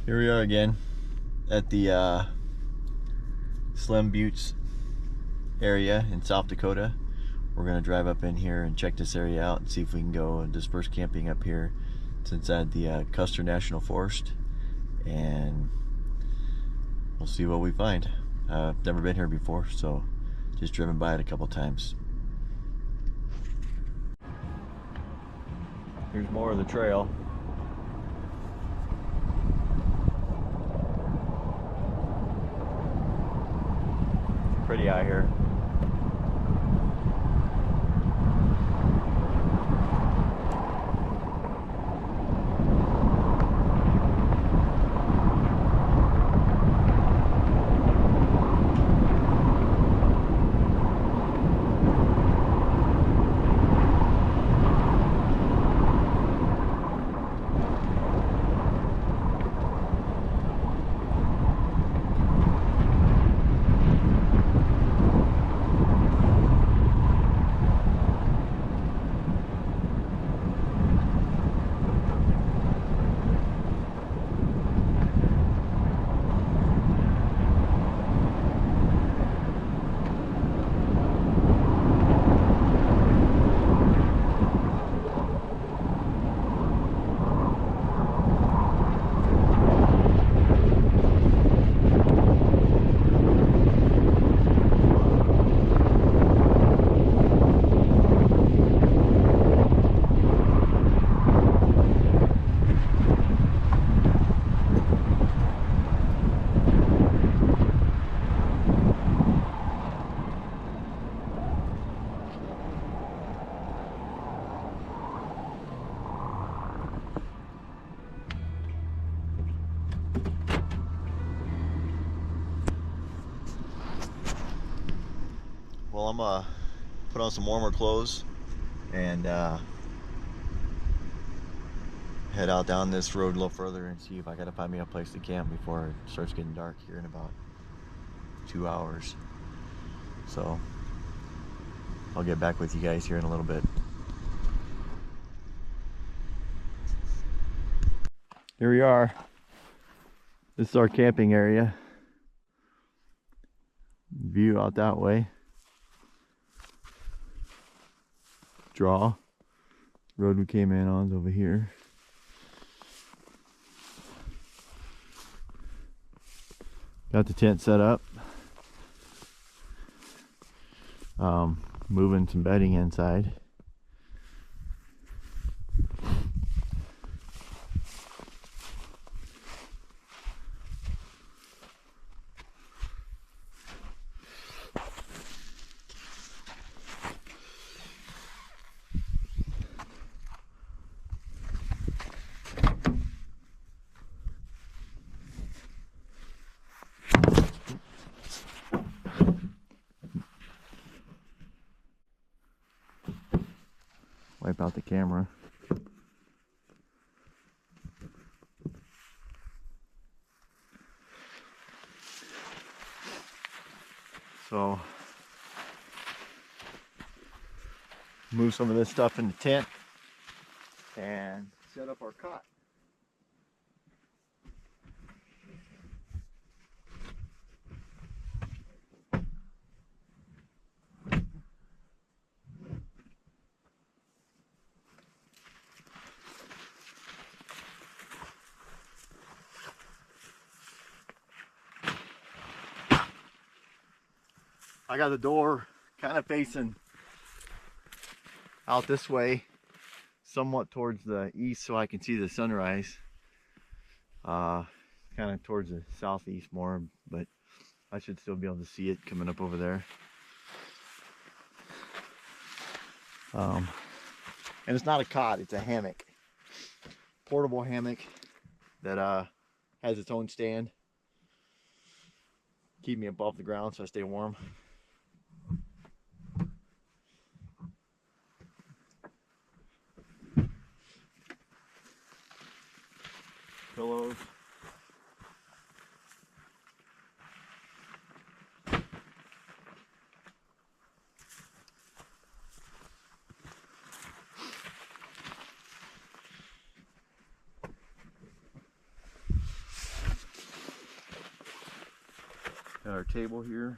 Here we are again at the Slim Buttes area in South Dakota. We're gonna drive up in here and check this area out and see if we can go and disperse camping up here. It's inside the Custer National Forest, and we'll see what we find. I've never been here before, so just driven by it a couple times. Here's more of the trail. Pretty out here. Well, I'm gonna put on some warmer clothes and head out down this road a little further and see if I gotta find me a place to camp before it starts getting dark here in about 2 hours. So I'll get back with you guys here in a little bit. Here we are. This is our camping area. View out that way. Draw. Road we came in on is over here. Got the tent set up. Moving some bedding inside. Wipe out the camera. So move some of this stuff in the tent and set up our cot. I got the door kind of facing out this way, somewhat towards the east, so I can see the sunrise. Kind of towards the southeast more, but I should still be able to see it coming up over there. And it's not a cot, it's a hammock. Portable hammock that has its own stand. Keep me above the ground so I stay warm. Pillows. Got our table here.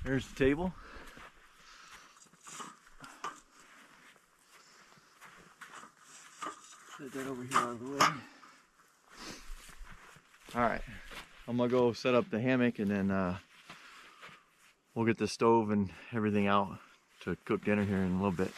There's the table. Set that over here out of the way. Alright, I'm gonna go set up the hammock and then we'll get the stove and everything out to cook dinner here in a little bit.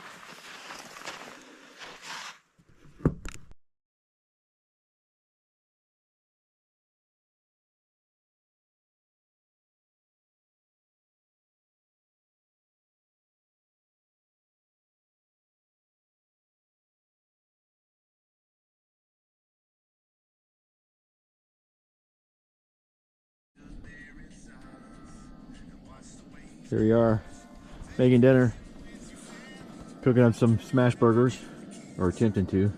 Here we are, making dinner, cooking up some smash burgers, or attempting to.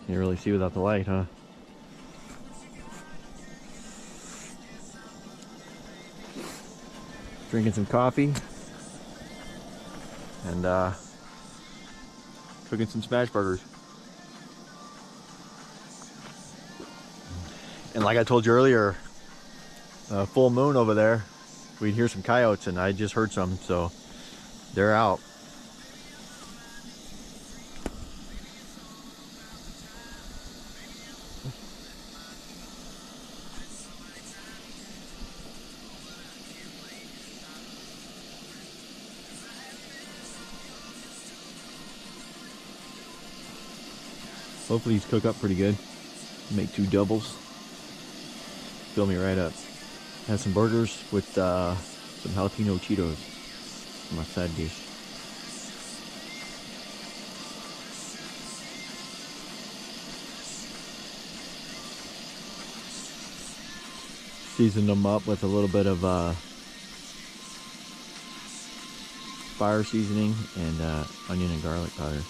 Can't really see without the light, huh? Drinking some coffee and cooking some smash burgers. And like I told you earlier, full moon over there, we'd hear some coyotes, and I just heard some, so they're out. Hopefully these cook up pretty good. Make 2 doubles. Fill me right up. Have some burgers with some jalapeno Cheetos for my side dish. Season them up with a little bit of fire seasoning and onion and garlic powder.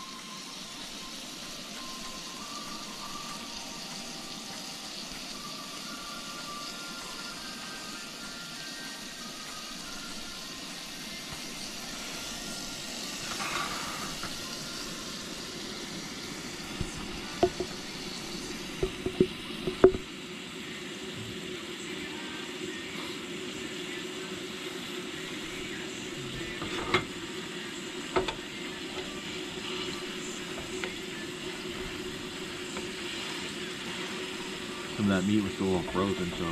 Some of that meat was still a little frozen, so.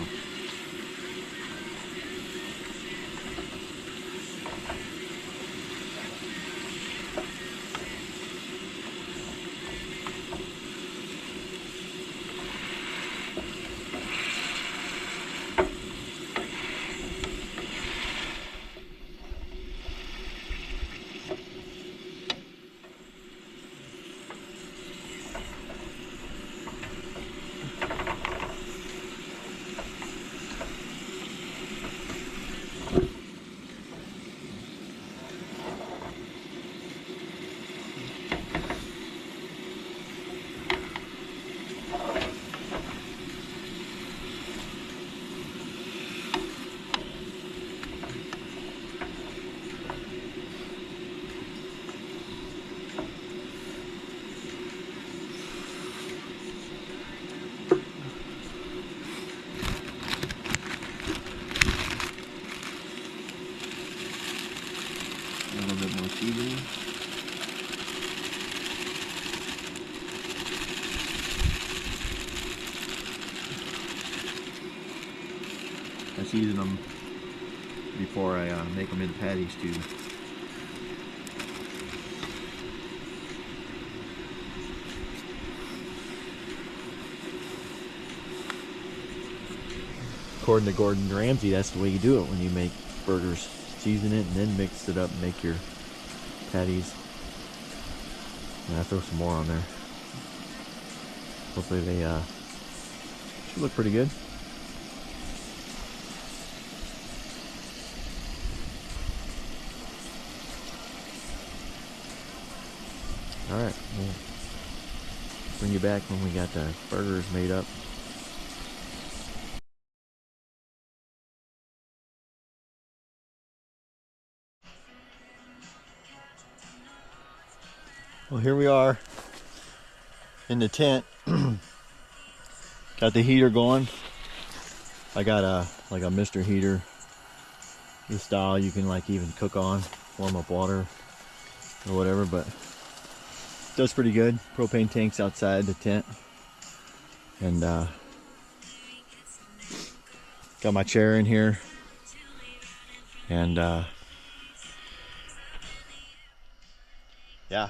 bit more seasoning. I season them before I make them into patties too. According to Gordon Ramsay, that's the way you do it when you make burgers. Season it and then mix it up and make your patties. And I throw some more on there. Hopefully they should look pretty good. Alright, we'll bring you back when we got the burgers made up. Well, here we are in the tent. Got the heater going. I got a Mr. heater. This style you can like even cook on, warm up water or whatever, but it does pretty good. Propane tanks outside the tent. And got my chair in here. And yeah,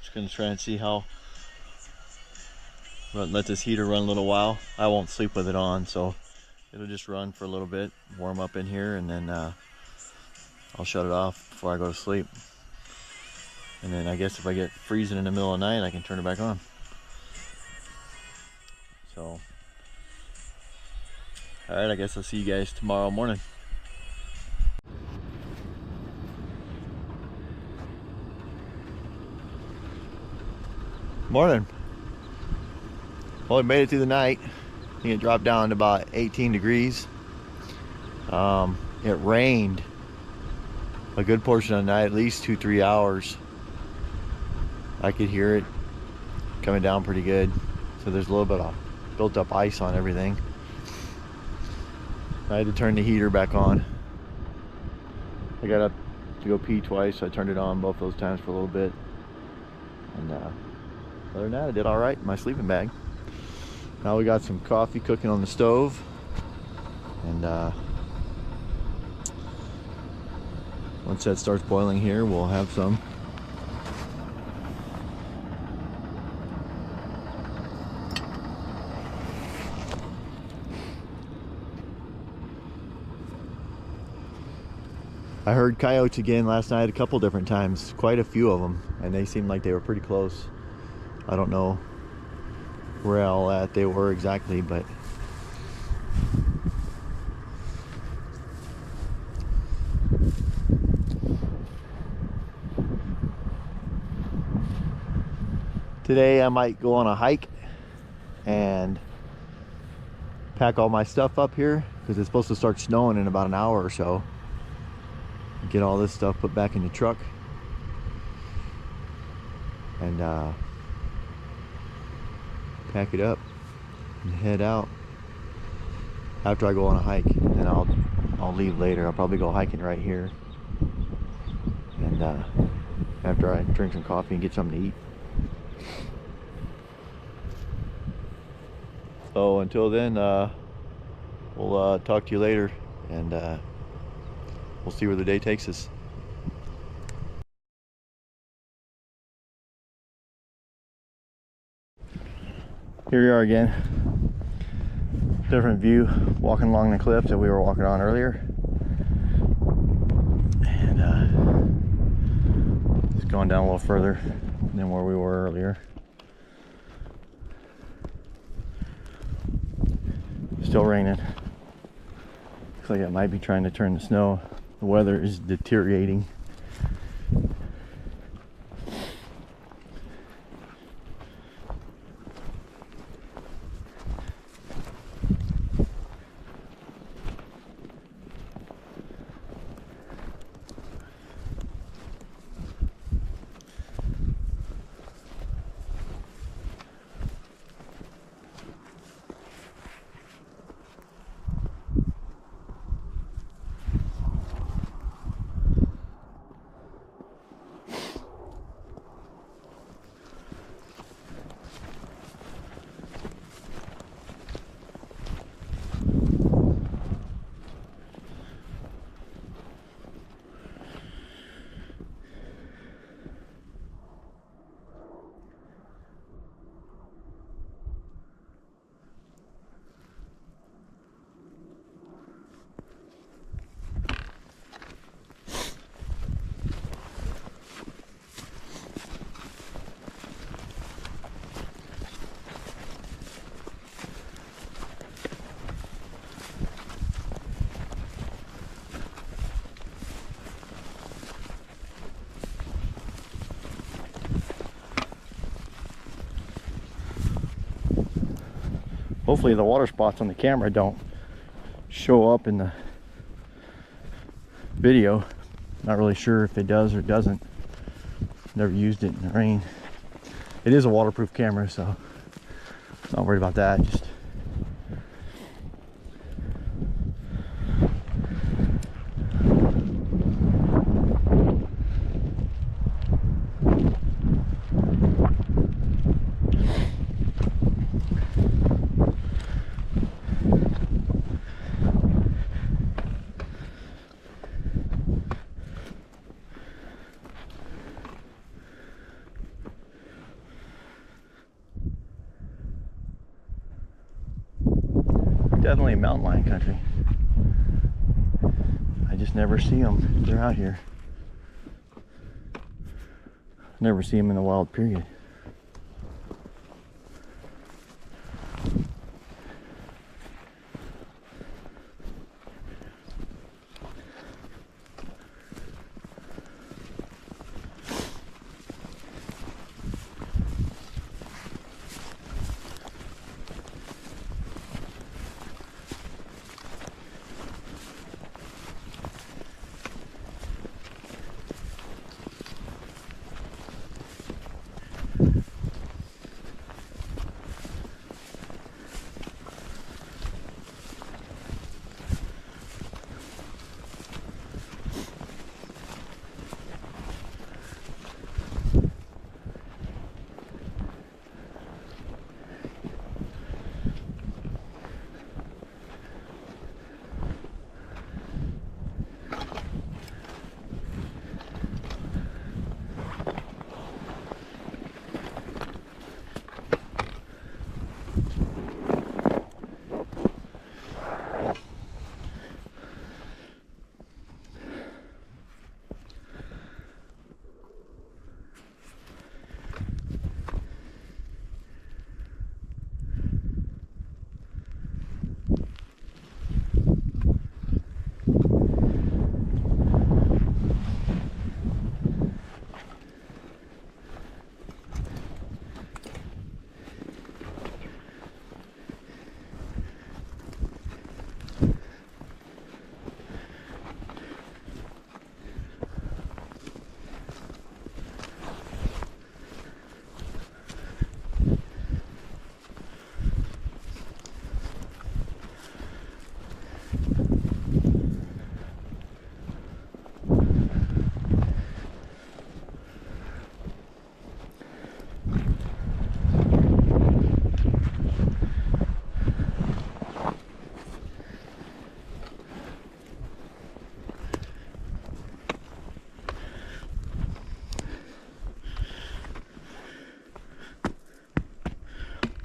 just gonna try and see how, let this heater run a little while. I won't sleep with it on, so it'll just run for a little bit, warm up in here, and then I'll shut it off before I go to sleep. And then I guess if I get freezing in the middle of the night, I can turn it back on. So, alright, I guess I'll see you guys tomorrow morning. Morning. Well, we made it through the night. I think it dropped down to about 18 degrees. It rained a good portion of the night, at least 2-3 hours. I could hear it coming down pretty good. So there's a little bit of built up ice on everything. I had to turn the heater back on. I got up to go pee twice, so I turned it on both those times for a little bit. And other than that, I did all right in my sleeping bag. Now we got some coffee cooking on the stove, and once that starts boiling here, we'll have some. I heard coyotes again last night a couple different times, quite a few of them, and they seemed like they were pretty close. I don't know where all at they were exactly, but today I might go on a hike and pack all my stuff up here because it's supposed to start snowing in about an hour or so. Get all this stuff put back in the truck and pack it up and head out after I go on a hike. And I'll leave later. I'll probably go hiking right here, and after I drink some coffee and get something to eat. So until then, we'll talk to you later, and we'll see where the day takes us. Here we are again. Different view, walking along the cliff that we were walking on earlier. And just going down a little further than where we were earlier. Still raining. Looks like it might be trying to turn to snow. The weather is deteriorating. Hopefully the water spots on the camera don't show up in the video. Not really sure if it does or doesn't. Never used it in the rain. It is a waterproof camera, so not worried about that. Just definitely mountain lion country. I just never see them. They're out here. Never see them in the wild, period.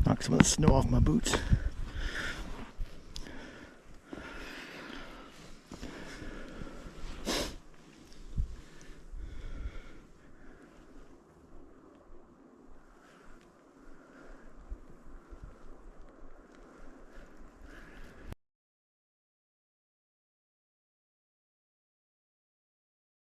Knock some of the snow off my boots.